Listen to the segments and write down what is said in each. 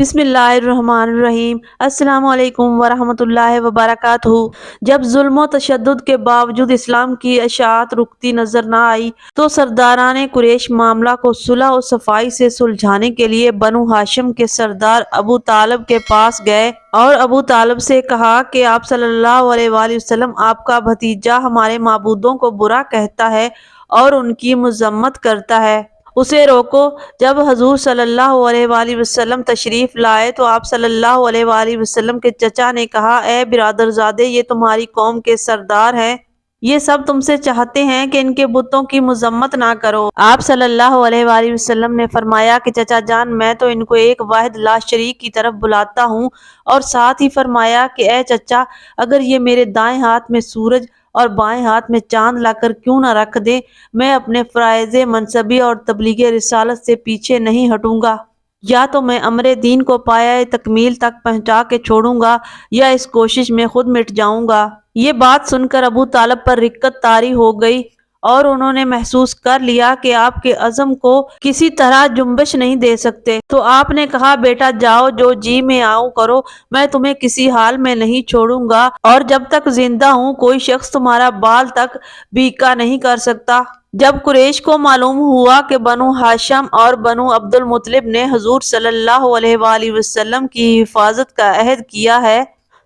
بسم اللہ الرحمن الرحیم۔ السلام علیکم ورحمۃ اللہ وبرکاتہ۔ جب ظلم و تشدد کے باوجود اسلام کی اشاعت رکتی نظر نہ آئی تو سرداران قریش معاملہ کو صلح و صفائی سے سلجھانے کے لیے بنو ہاشم کے سردار ابو طالب کے پاس گئے اور ابو طالب سے کہا کہ آپ صلی اللہ علیہ وآلہ وسلم، آپ کا بھتیجا ہمارے معبودوں کو برا کہتا ہے اور ان کی مذمت کرتا ہے، اسے روکو۔ جب حضور صلی اللہ علیہ وآلہ وسلم تشریف لائے تو آپ صلی اللہ علیہ وآلہ وسلم کے چچا نے کہا، اے برادرزادے، یہ تمہاری قوم کے سردار ہیں، یہ سب تم سے چاہتے ہیں کہ ان کے بتوں کی مذمت نہ کرو۔ آپ صلی اللہ علیہ وآلہ وسلم نے فرمایا کہ چچا جان، میں تو ان کو ایک واحد لا شریک کی طرف بلاتا ہوں، اور ساتھ ہی فرمایا کہ اے چچا، اگر یہ میرے دائیں ہاتھ میں سورج اور بائیں ہاتھ میں چاند لا کر کیوں نہ رکھ دیں، میں اپنے فرائض منصبی اور تبلیغ رسالت سے پیچھے نہیں ہٹوں گا۔ یا تو میں امر دین کو پایہ تکمیل تک پہنچا کے چھوڑوں گا یا اس کوشش میں خود مٹ جاؤں گا۔ یہ بات سن کر ابو طالب پر رقت طاری ہو گئی اور انہوں نے محسوس کر لیا کہ آپ کے عزم کو کسی طرح جنبش نہیں دے سکتے، تو آپ نے کہا، بیٹا جاؤ، جو جی میں آؤ کرو، میں تمہیں کسی حال میں نہیں چھوڑوں گا، اور جب تک زندہ ہوں کوئی شخص تمہارا بال تک بیکا نہیں کر سکتا۔ جب قریش کو معلوم ہوا کہ بنو ہاشم اور بنو عبد المطلب نے حضور صلی اللہ علیہ وآلہ وسلم کی حفاظت کا عہد کیا ہے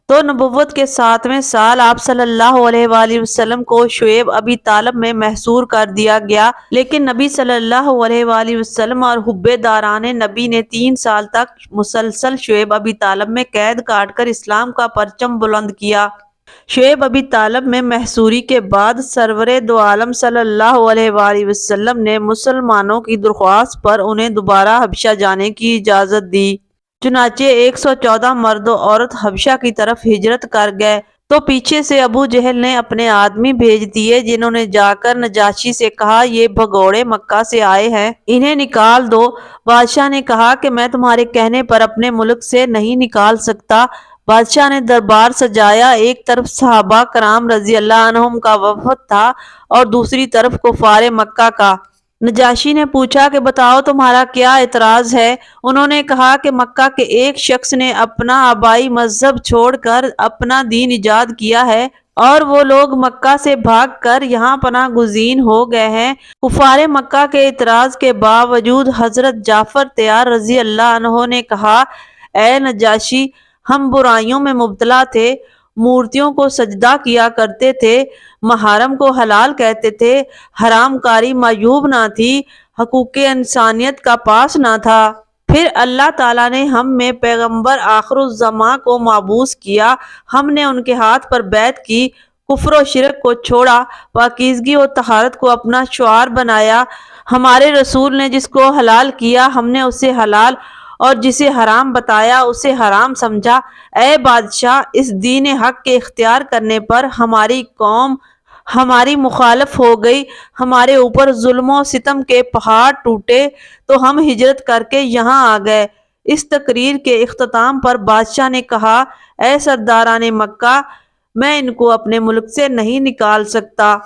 تو نبوت کے 7ویں سال آپ صلی اللہ علیہ وآلہ وسلم کو شعیب ابی طالب میں محصور کر دیا گیا، لیکن نبی صلی اللہ علیہ وآلہ وسلم اور حب داران نبی نے 3 سال تک مسلسل شعیب ابی طالب میں قید کاٹ کر اسلام کا پرچم بلند کیا۔ شعیب ابی طالب میں محصوری کے بعد سرور دو عالم صلی اللہ علیہ وآلہ وسلم نے مسلمانوں کی درخواست پر انہیں دوبارہ حبشہ جانے کی اجازت دی، چنانچہ 114 مرد و عورت حبشہ کی طرف ہجرت کر گئے۔ تو پیچھے سے ابو جہل نے اپنے آدمی بھیج دیے، جنہوں نے جا کر نجاشی سے کہا، یہ بھگوڑے مکہ سے آئے ہیں، انہیں نکال دو۔ بادشاہ نے کہا کہ میں تمہارے کہنے پر اپنے ملک سے نہیں نکال سکتا۔ بادشاہ نے دربار سجایا، ایک طرف صحابہ کرام رضی اللہ عنہم کا وفد تھا اور دوسری طرف کفار مکہ کا۔ نجاشی نے پوچھا کہ بتاؤ تمہارا کیا اعتراض ہے؟ انہوں نے کہا کہ مکہ کے ایک شخص نے اپنا آبائی مذہب چھوڑ کر اپنا دین ایجاد کیا ہے اور وہ لوگ مکہ سے بھاگ کر یہاں پناہ گزین ہو گئے ہیں۔ کفار مکہ کے اعتراض کے باوجود حضرت جعفر طیار رضی اللہ عنہ نے کہا، اے نجاشی، ہم برائیوں میں مبتلا تھے، مورتیوں کو سجدہ کیا کرتے تھے، محارم کو حلال کہتے تھے، حرام کاری معیوب نہ تھی، حقوق انسانیت کا پاس نہ تھا۔ پھر اللہ تعالیٰ نے ہم میں پیغمبر آخر الزماں کو مبعوث کیا، ہم نے ان کے ہاتھ پر بیعت کی، کفر و شرک کو چھوڑا، پاکیزگی و طہارت کو اپنا شعار بنایا، ہمارے رسول نے جس کو حلال کیا ہم نے اسے حلال اور جسے حرام بتایا اسے حرام سمجھا۔ اے بادشاہ، اس دین حق کے اختیار کرنے پر ہماری قوم ہماری مخالف ہو گئی، ہمارے اوپر ظلم و ستم کے پہاڑ ٹوٹے تو ہم ہجرت کر کے یہاں آ گئے۔ اس تقریر کے اختتام پر بادشاہ نے کہا، اے سرداران مکہ، میں ان کو اپنے ملک سے نہیں نکال سکتا۔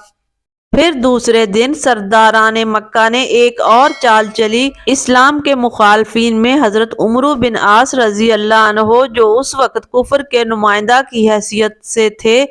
پھر دوسرے دن سرداران مکہ نے ایک اور چال چلی۔ اسلام کے مخالفین میں حضرت عمرو بن عاص رضی اللہ عنہ، جو اس وقت کفر کے نمائندہ کی حیثیت سے تھے،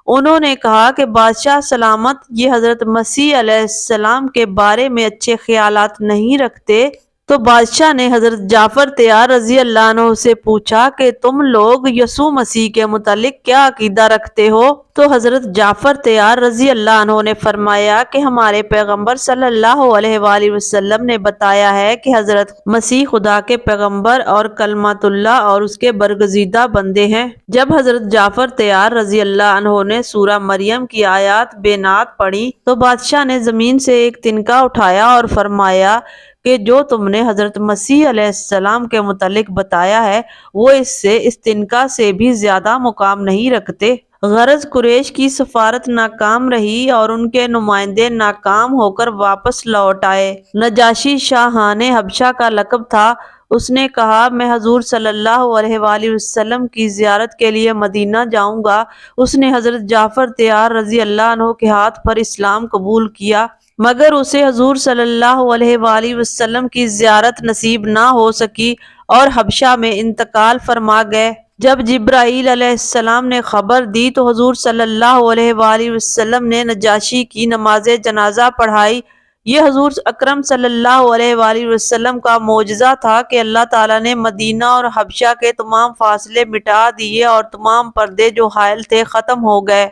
انہوں نے کہا کہ بادشاہ سلامت، یہ حضرت مسیح علیہ السلام کے بارے میں اچھے خیالات نہیں رکھتے۔ تو بادشاہ نے حضرت جعفر طیار رضی اللہ عنہ سے پوچھا کہ تم لوگ یسوع مسیح کے متعلق کیا عقیدہ رکھتے ہو؟ تو حضرت جعفر طیار رضی اللہ عنہ نے فرمایا کہ ہمارے پیغمبر صلی اللہ علیہ وآلہ وسلم نے بتایا ہے کہ حضرت مسیح خدا کے پیغمبر اور کلمۃ اللہ اور اس کے برگزیدہ بندے ہیں۔ جب حضرت جعفر طیار رضی اللہ عنہ نے سورہ مریم کی آیات بینات پڑھی تو بادشاہ نے زمین سے ایک تنکا اٹھایا اور فرمایا کہ جو تم نے حضرت مسیح علیہ السلام کے متعلق بتایا ہے وہ اس تنکا سے بھی زیادہ مقام نہیں رکھتے۔ غرض قریش کی سفارت ناکام رہی اور ان کے نمائندے ناکام ہو کر واپس لوٹ آئے۔ نجاشی شاہان حبشہ کا لقب تھا۔ اس نے کہا، میں حضور صلی اللہ علیہ وآلہ وسلم کی زیارت کے لیے مدینہ جاؤں گا۔ اس نے حضرت جعفر طیار رضی اللہ عنہ کے ہاتھ پر اسلام قبول کیا، مگر اسے حضور صلی اللہ علیہ وآلہ وسلم کی زیارت نصیب نہ ہو سکی اور حبشہ میں انتقال فرما گئے۔ جب جبرائیل علیہ السلام نے خبر دی تو حضور صلی اللہ علیہ وآلہ وسلم نے نجاشی کی نماز جنازہ پڑھائی۔ یہ حضور اکرم صلی اللہ علیہ وآلہ وسلم کا معجزہ تھا کہ اللہ تعالیٰ نے مدینہ اور حبشہ کے تمام فاصلے مٹا دیے اور تمام پردے جو حائل تھے ختم ہو گئے،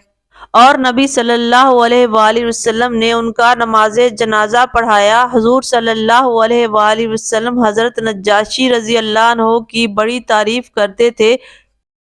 اور نبی صلی اللہ علیہ وآلہ وسلم نے ان کا نماز جنازہ پڑھایا۔ حضور صلی اللہ علیہ وآلہ وسلم حضرت نجاشی رضی اللہ عنہ کی بڑی تعریف کرتے تھے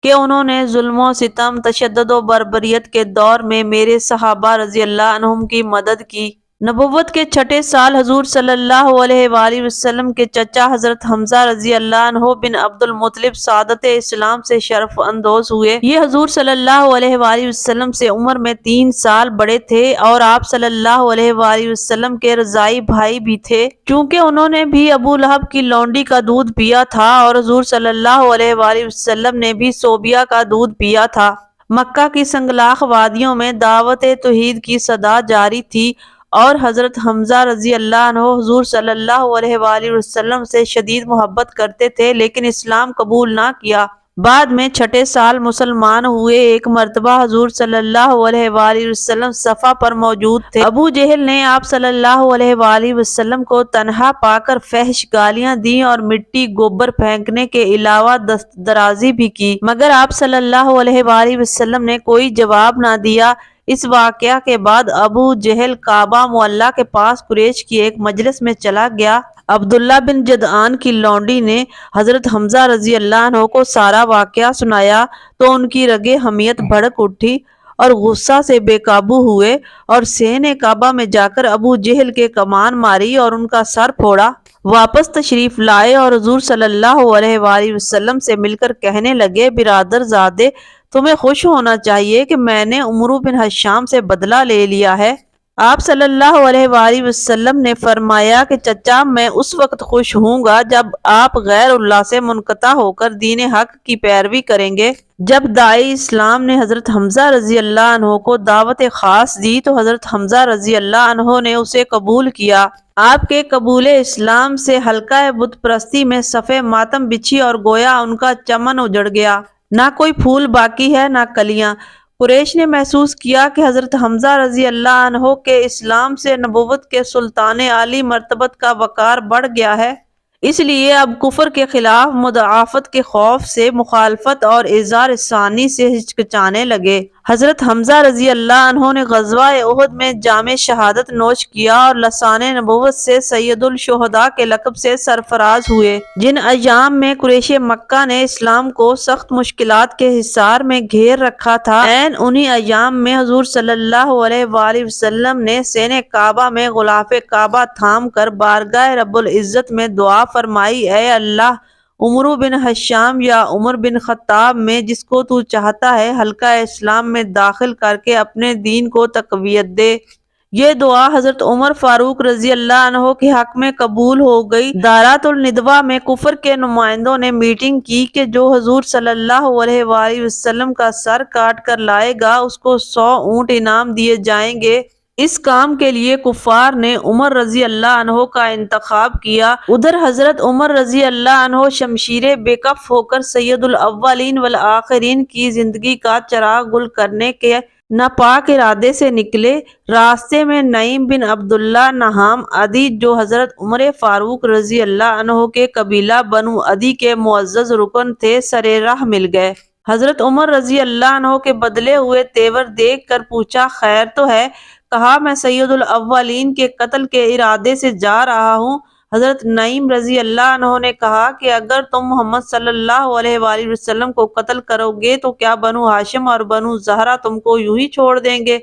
کہ انہوں نے ظلم و ستم، تشدد و بربریت کے دور میں میرے صحابہ رضی اللہ عنہم کی مدد کی۔ نبوت کے چھٹے سال حضور صلی اللہ علیہ وآلہ وسلم کے چچا حضرت حمزہ رضی اللہ عنہ بن عبد المطلب سعادت اسلام سے شرف اندوز ہوئے۔ یہ حضور صلی اللہ علیہ وآلہ وسلم سے عمر میں 3 سال بڑے تھے اور آپ صلی اللہ علیہ وآلہ وسلم کے رضاعی بھائی بھی تھے، چونکہ انہوں نے بھی ابو لہب کی لونڈی کا دودھ پیا تھا اور حضور صلی اللہ علیہ وآلہ وسلم نے بھی صوبیہ کا دودھ پیا تھا۔ مکہ کی سنگلاخ وادیوں میں دعوت توحید کی صدا جاری تھی اور حضرت حمزہ رضی اللہ عنہ حضور صلی اللہ علیہ وآلہ وسلم سے شدید محبت کرتے تھے، لیکن اسلام قبول نہ کیا۔ بعد میں چھٹے سال مسلمان ہوئے۔ ایک مرتبہ حضور صلی اللہ علیہ وآلہ وسلم صفا پر موجود تھے۔ ابو جہل نے آپ صلی اللہ علیہ وآلہ وسلم کو تنہا پا کر فحش گالیاں دیں اور مٹی گوبر پھینکنے کے علاوہ دست درازی بھی کی، مگر آپ صلی اللہ علیہ وآلہ وسلم نے کوئی جواب نہ دیا۔ اس واقعہ کے بعد ابو جہل کعبہ معلیٰ کے پاس قریش کی ایک مجلس میں چلا گیا۔ عبداللہ بن جدعان کی لونڈی نے حضرت حمزہ رضی اللہ عنہ کو سارا واقعہ سنایا تو ان کی رگیں حمیت بھڑک اٹھی اور غصہ سے بے قابو ہوئے اور صحن کعبہ میں جا کر ابو جہل کے کمان ماری اور ان کا سر پھوڑا۔ واپس تشریف لائے اور حضور صلی اللہ علیہ وآلہ وسلم سے مل کر کہنے لگے، برادر زادے، تمہیں خوش ہونا چاہیے کہ میں نے عمرو بن حشام سے بدلہ لے لیا ہے۔ آپ صلی اللہ علیہ وآلہ وسلم نے فرمایا کہ چچا، میں اس وقت خوش ہوں گا جب آپ غیر اللہ سے منقطع ہو کر دین حق کی پیروی کریں گے۔ جب داعی اسلام نے حضرت حمزہ رضی اللہ عنہ کو دعوت خاص دی تو حضرت حمزہ رضی اللہ عنہ نے اسے قبول کیا۔ آپ کے قبول اسلام سے حلقہ بت پرستی میں صف ماتم بچھی اور گویا ان کا چمن اجڑ گیا۔ نہ کوئی پھول باقی ہے، نہ کلیاں۔ قریش نے محسوس کیا کہ حضرت حمزہ رضی اللہ عنہ کے اسلام سے نبوت کے سلطان عالی مرتبت کا وقار بڑھ گیا ہے، اس لیے اب کفر کے خلاف مدافعت کے خوف سے مخالفت اور اظہار ثانی سے ہچکچانے لگے۔ حضرت حمزہ رضی اللہ عنہ نے غزوہ احد میں جام شہادت نوش کیا اور لسان نبوت سے سید الشہداء کے لقب سے سرفراز ہوئے۔ جن ایام میں قریش مکہ نے اسلام کو سخت مشکلات کے حصار میں گھیر رکھا تھا، عین انہی ایام میں حضور صلی اللہ علیہ وآلہ وسلم نے صحن کعبہ میں غلاف کعبہ تھام کر بارگاہ رب العزت میں دعا فرمائی، اے اللہ، عمرو بن حشام یا عمر بن خطاب میں جس کو تو چاہتا ہے حلقہ اسلام میں داخل کر کے اپنے دین کو تقویت دے۔ یہ دعا حضرت عمر فاروق رضی اللہ عنہ کے حق میں قبول ہو گئی۔ دارات الندوہ میں کفر کے نمائندوں نے میٹنگ کی کہ جو حضور صلی اللہ علیہ وآلہ وسلم کا سر کاٹ کر لائے گا اس کو 100 اونٹ انعام دیے جائیں گے۔ اس کام کے لیے کفار نے عمر رضی اللہ عنہ کا انتخاب کیا۔ ادھر حضرت عمر رضی اللہ عنہ شمشیر بے کف ہو کر سید الاولین والآخرین کی زندگی کا چراغ گل کرنے کے ناپاک ارادے سے نکلے۔ راستے میں نعیم بن عبداللہ نہام عدی جو حضرت عمر فاروق رضی اللہ عنہ کے قبیلہ بنو عدی کے معزز رکن تھے، سرے راہ مل گئے۔ حضرت عمر رضی اللہ عنہ کے بدلے ہوئے تیور دیکھ کر پوچھا، خیر تو ہے؟ کہا، میں سید الاولین کے قتل کے ارادے سے جا رہا ہوں۔ حضرت نعیم رضی اللہ عنہ نے کہا کہ اگر تم محمد صلی اللہ علیہ وآلہ وسلم کو قتل کرو گے تو کیا بنو ہاشم اور بنو زہرہ تم کو یوں ہی چھوڑ دیں گے؟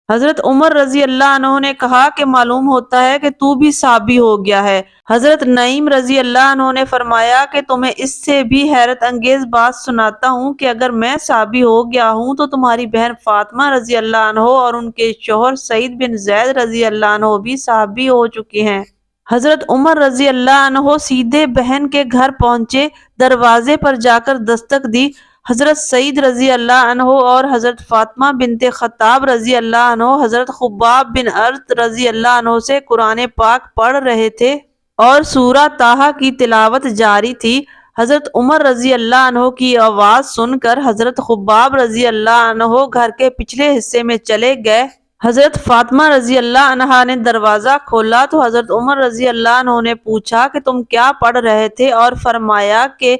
حضرت عمر رضی اللہ عنہ نے کہا کہ معلوم ہوتا ہے کہ تو بھی صحابی ہو گیا ہے۔ حضرت نعیم رضی اللہ عنہ نے فرمایا کہ تمہیں اس سے بھی حیرت انگیز بات سناتا ہوں کہ اگر میں صحابی ہو گیا ہوں تو تمہاری بہن فاطمہ رضی اللہ عنہ اور ان کے شوہر سعید بن زید رضی اللہ عنہ بھی صحابی ہو چکے ہیں۔ حضرت عمر رضی اللہ عنہ سیدھے بہن کے گھر پہنچے، دروازے پر جا کر دستک دی۔ حضرت سعید رضی اللہ عنہ اور حضرت فاطمہ بنت خطاب رضی اللہ عنہ حضرت خباب بن ارت رضی اللہ عنہ سے قرآن پاک پڑھ رہے تھے اور سورہ طٰہٰ کی تلاوت جاری تھی۔ حضرت عمر رضی اللہ عنہ کی آواز سن کر حضرت خباب رضی اللہ عنہ گھر کے پچھلے حصے میں چلے گئے۔ حضرت فاطمہ رضی اللہ عنہا نے دروازہ کھولا تو حضرت عمر رضی اللہ عنہ نے پوچھا کہ تم کیا پڑھ رہے تھے، اور فرمایا کہ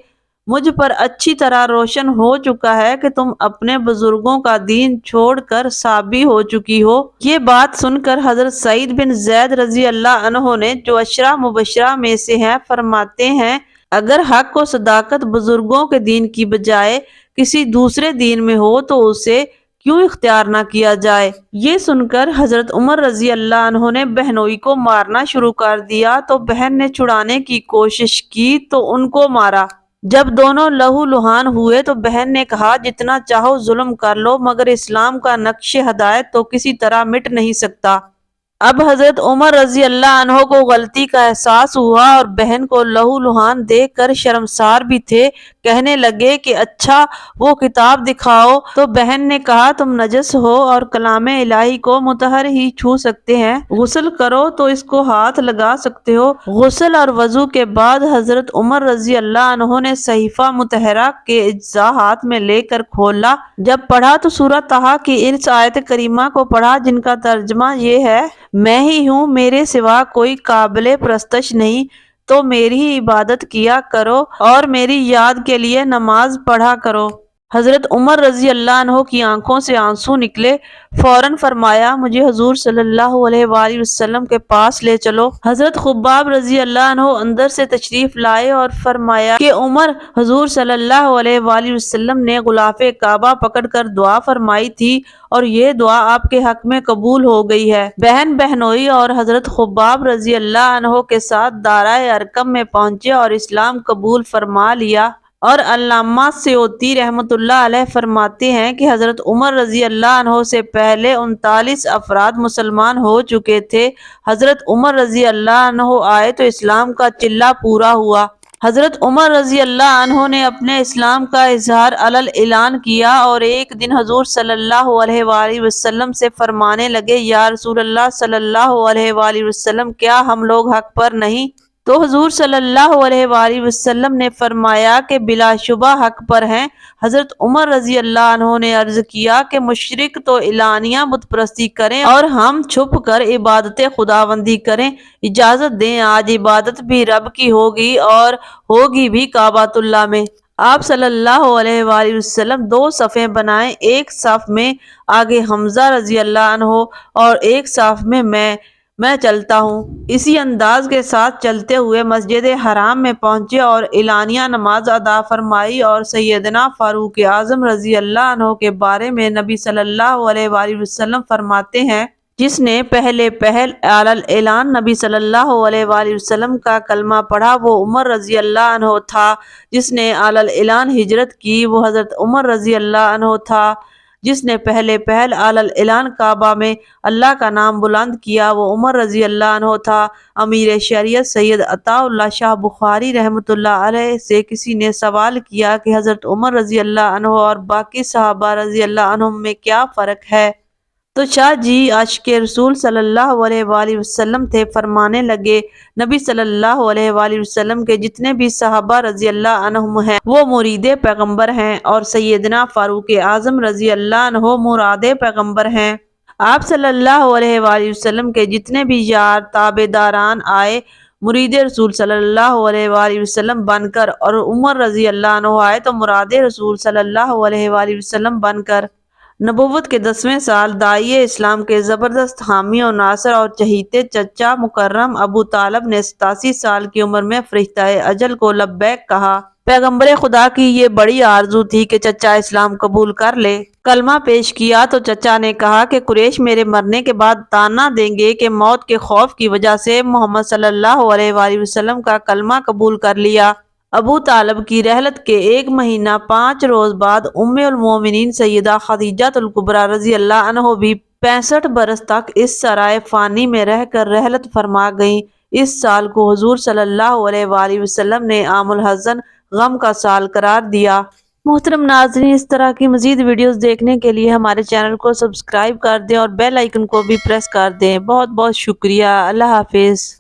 مجھ پر اچھی طرح روشن ہو چکا ہے کہ تم اپنے بزرگوں کا دین چھوڑ کر صابی ہو چکی ہو۔ یہ بات سن کر حضرت سعید بن زید رضی اللہ عنہ نے، جو عشرہ مبشرہ میں سے ہیں، فرماتے ہیں اگر حق و صداقت بزرگوں کے دین کی بجائے کسی دوسرے دین میں ہو تو اسے کیوں اختیار نہ کیا جائے۔ یہ سن کر حضرت عمر رضی اللہ عنہ نے بہنوئی کو مارنا شروع کر دیا تو بہن نے چھڑانے کی کوشش کی تو ان کو مارا۔ جب دونوں لہو لہان ہوئے تو بہن نے کہا جتنا چاہو ظلم کر لو، مگر اسلام کا نقش ہدایت تو کسی طرح مٹ نہیں سکتا۔ اب حضرت عمر رضی اللہ عنہ کو غلطی کا احساس ہوا اور بہن کو لہو لہان دیکھ کر شرمسار بھی تھے۔ کہنے لگے کہ اچھا وہ کتاب دکھاؤ، تو بہن نے کہا تم نجس ہو اور کلام الہی کو مطہر ہی چھو سکتے ہیں، غسل کرو تو اس کو ہاتھ لگا سکتے ہو۔ غسل اور وضو کے بعد حضرت عمر رضی اللہ عنہ نے صحیفہ مطہرہ کے اجزاء ہاتھ میں لے کر کھولا۔ جب پڑھا تو سورہ طٰہٰ کی اس آیت کریمہ کو پڑھا جن کا ترجمہ یہ ہے، میں ہی ہوں، میرے سوا کوئی قابل پرستش نہیں، تو میری ہی عبادت کیا کرو اور میری یاد کے لیے نماز پڑھا کرو۔ حضرت عمر رضی اللہ عنہ کی آنکھوں سے آنسو نکلے، فوراً فرمایا مجھے حضور صلی اللہ علیہ وآلہ وسلم کے پاس لے چلو۔ حضرت خباب رضی اللہ عنہ اندر سے تشریف لائے اور فرمایا کہ عمر، حضور صلی اللہ علیہ وآلہ وسلم نے غلاف کعبہ پکڑ کر دعا فرمائی تھی اور یہ دعا آپ کے حق میں قبول ہو گئی ہے۔ بہن بہنوئی اور حضرت خباب رضی اللہ عنہ کے ساتھ دارائے ارقم میں پہنچے اور اسلام قبول فرما لیا۔ اور علامہ سیوطی رحمۃ اللہ علیہ فرماتے ہیں کہ حضرت عمر رضی اللہ عنہ سے پہلے 39 افراد مسلمان ہو چکے تھے۔ حضرت عمر رضی اللہ عنہ آئے تو اسلام کا چلہ پورا ہوا۔ حضرت عمر رضی اللہ عنہ نے اپنے اسلام کا اظہار اعلان کیا اور ایک دن حضور صلی اللہ علیہ وآلہ وسلم سے فرمانے لگے یا رسول اللہ صلی اللہ علیہ وآلہ وسلم، کیا ہم لوگ حق پر نہیں؟ تو حضور صلی اللہ علیہ وآلہ وسلم نے فرمایا کہ بلا شبہ حق پر ہیں۔ حضرت عمر رضی اللہ عنہ نے عرض کیا کہ مشرک تو اعلانیہ بت پرستی کریں اور ہم چھپ کر عبادت خداوندی کریں، اجازت دیں آج عبادت بھی رب کی ہوگی اور ہوگی بھی کعبۃ اللہ میں۔ آپ صلی اللہ علیہ وآلہ وسلم 2 صفیں بنائیں، ایک صف میں آگے حمزہ رضی اللہ عنہ اور ایک صف میں میں چلتا ہوں۔ اسی انداز کے ساتھ چلتے ہوئے مسجد حرام میں پہنچے اور اعلانیہ نماز ادا فرمائی اور سیدنا فاروق اعظم رضی اللہ عنہ کے بارے میں نبی صلی اللہ علیہ وآلہ وسلم فرماتے ہیں جس نے پہل اعلان نبی صلی اللہ علیہ وآلہ وسلم کا کلمہ پڑھا وہ عمر رضی اللہ عنہ تھا، جس نے اعلان ہجرت کی وہ حضرت عمر رضی اللہ عنہ تھا، جس نے پہل اعلان کعبہ میں اللہ کا نام بلند کیا وہ عمر رضی اللہ عنہ تھا۔ امیر شریعت سید عطا اللہ شاہ بخاری رحمۃ اللہ علیہ سے کسی نے سوال کیا کہ حضرت عمر رضی اللہ عنہ اور باقی صحابہ رضی اللہ عنہم میں کیا فرق ہے؟ تو شاہ جی عاشق رسول صلی اللہ علیہ وآلہ وسلم تھے، فرمانے لگے نبی صلی اللہ علیہ وآلہ وسلم کے جتنے بھی صحابہ رضی اللہ عنہم ہیں وہ مرید پیغمبر ہیں اور سیدنا فاروق اعظم رضی اللہ عنہ مراد پیغمبر ہیں۔ آپ صلی اللہ علیہ وآلہ وسلم کے جتنے بھی یار تابع داران آئے مرید رسول صلی اللہ علیہ وآلہ وسلم بن کر، اور عمر رضی اللہ عنہ آئے تو مراد رسول صلی اللہ علیہ وآلہ وسلم بن کر۔ نبوت کے 10ویں سال داعیہ اسلام کے زبردست حامی و ناصر اور چہیتے چچا مکرم ابو طالب نے 87 سال کی عمر میں فرشتہ اجل کو لبیک کہا۔ پیغمبر خدا کی یہ بڑی آرزو تھی کہ چچا اسلام قبول کر لے۔ کلمہ پیش کیا تو چچا نے کہا کہ قریش میرے مرنے کے بعد تانا دیں گے کہ موت کے خوف کی وجہ سے محمد صلی اللہ علیہ وآلہ وسلم کا کلمہ قبول کر لیا۔ ابو طالب کی رحلت کے 1 مہینہ 5 روز بعد ام المومنین سیدہ خدیجہ الکبریٰ رضی اللہ عنہ بھی 65 برس تک اس سرائے فانی میں رہ کر رحلت فرما گئیں۔ اس سال کو حضور صلی اللہ علیہ وآلہ وسلم نے عام الحزن، غم کا سال قرار دیا۔ محترم ناظرین، اس طرح کی مزید ویڈیوز دیکھنے کے لیے ہمارے چینل کو سبسکرائب کر دیں اور بیل آئیکن کو بھی پریس کر دیں۔ بہت بہت شکریہ۔ اللہ حافظ۔